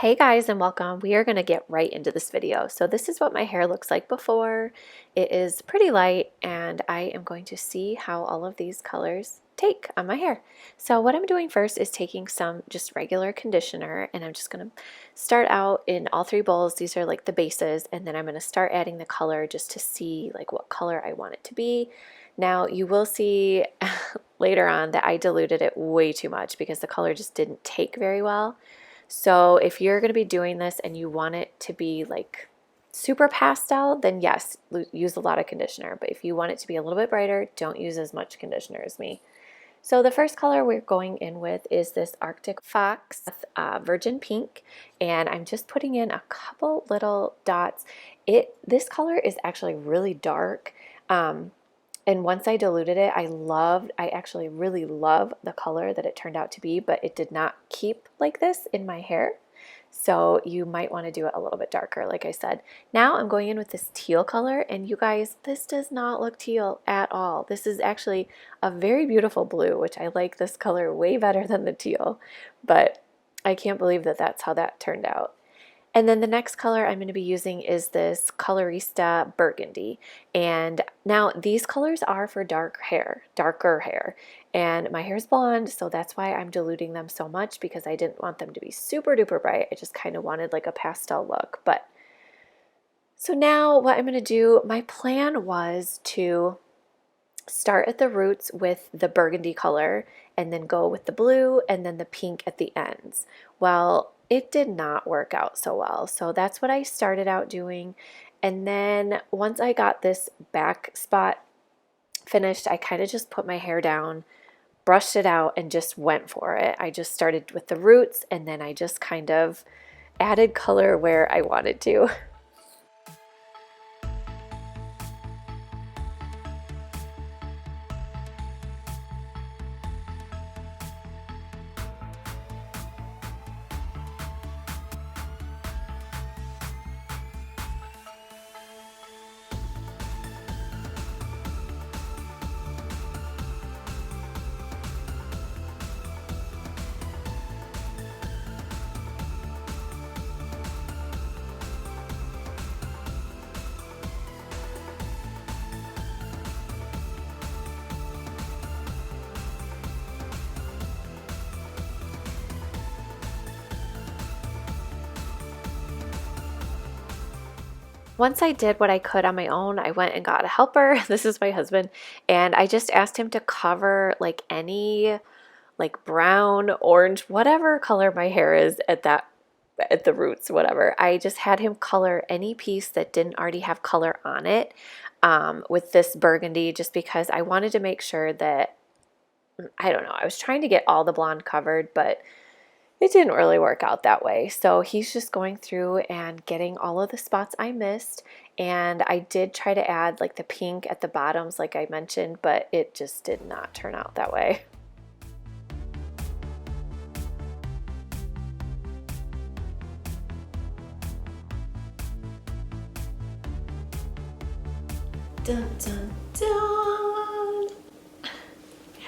Hey guys and welcome. We are going to get right into this video. So this is what my hair looks like before. It is pretty light and I am going to see how all of these colors take on my hair. So what I'm doing first is taking some just regular conditioner and I'm just going to start out in all three bowls. These are like the bases, and then I'm going to start adding the color just to see like what color I want it to be. Now you will see later on that I diluted it way too much because the color just didn't take very well. So if you're going to be doing this and you want it to be like super pastel, then yes, use a lot of conditioner. But if you want it to be a little bit brighter, don't use as much conditioner as me. So the first color we're going in with is this Arctic Fox Virgin Pink, and I'm just putting in a couple little dots. This color is actually really dark. And once I diluted it, I actually really love the color that it turned out to be, but it did not keep like this in my hair. So you might want to do it a little bit darker, like I said. Now I'm going in with this teal color, and you guys, this does not look teal at all. This is actually a very beautiful blue, which I like this color way better than the teal, but I can't believe that that's how that turned out. And then the next color I'm going to be using is this Colorista Burgundy. And now these colors are for darker hair. And my hair is blonde, so that's why I'm diluting them so much, because I didn't want them to be super duper bright. I just kind of wanted like a pastel look. But so now what I'm going to do, my plan was to start at the roots with the burgundy color and then go with the blue and then the pink at the ends. Well, it did not work out so well. So that's what I started out doing. And then once I got this back spot finished, I kind of just put my hair down, brushed it out, and just went for it. I just started with the roots and then I just kind of added color where I wanted to. Once I did what I could on my own, I went and got a helper. This is my husband, and I just asked him to cover like any like brown, orange, whatever color my hair is at the roots, whatever. I just had him color any piece that didn't already have color on it with this burgundy, just because I wanted to make sure that, I don't know, I was trying to get all the blonde covered, but it didn't really work out that way. So he's just going through and getting all of the spots I missed. And I did try to add like the pink at the bottoms, like I mentioned, but it just did not turn out that way. Dun, dun, dun.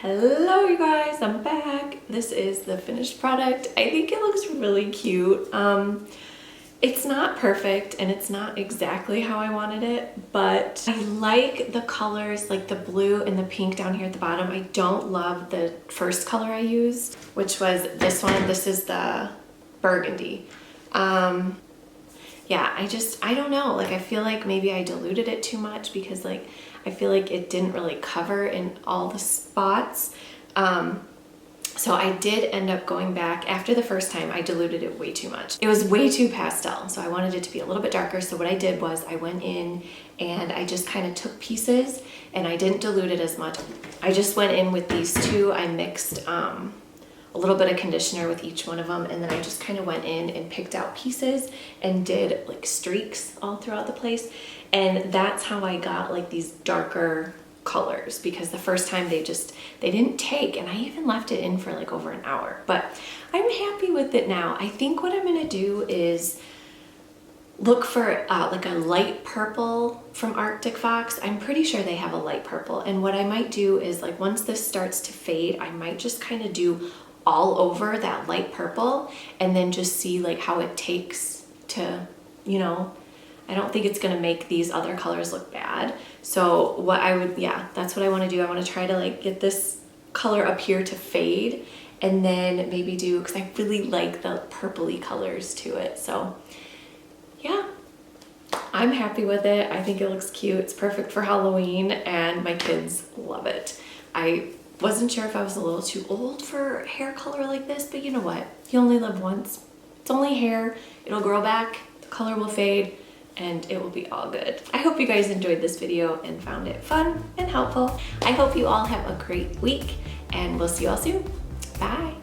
Hello you guys, I'm back. This is the finished product. I think it looks really cute. It's not perfect and it's not exactly how I wanted it, but I like the colors, like the blue and the pink down here at the bottom. I don't love the first color I used, which was this one. This is the burgundy. Yeah, I don't know, like I feel like maybe I diluted it too much, because like I feel like it didn't really cover in all the spots. So I did end up going back after the first time. I diluted it way too much. It was way too pastel, so I wanted it to be a little bit darker. So what I did was I went in and I just kind of took pieces and I didn't dilute it as much. I just went in with these two. I mixed a little bit of conditioner with each one of them, and then I just kind of went in and picked out pieces and did like streaks all throughout the place. And that's how I got like these darker colors, because the first time they didn't take, and I even left it in for like over an hour. But I'm happy with it now. I think what I'm gonna do is look for like a light purple from Arctic Fox. I'm pretty sure they have a light purple, and what I might do is, like, once this starts to fade, I might just kind of do all over that light purple and then just see like how it takes to, you know, I don't think it's gonna make these other colors look bad. So what I would, yeah, that's what I wanna do. I wanna try to like get this color up here to fade and then maybe do, because I really like the purpley colors to it. So yeah, I'm happy with it. I think it looks cute. It's perfect for Halloween and my kids love it. I wasn't sure if I was a little too old for hair color like this, but you know what? You only live once. It's only hair. It'll grow back, the color will fade, and it will be all good. I hope you guys enjoyed this video and found it fun and helpful. I hope you all have a great week, and we'll see you all soon. Bye.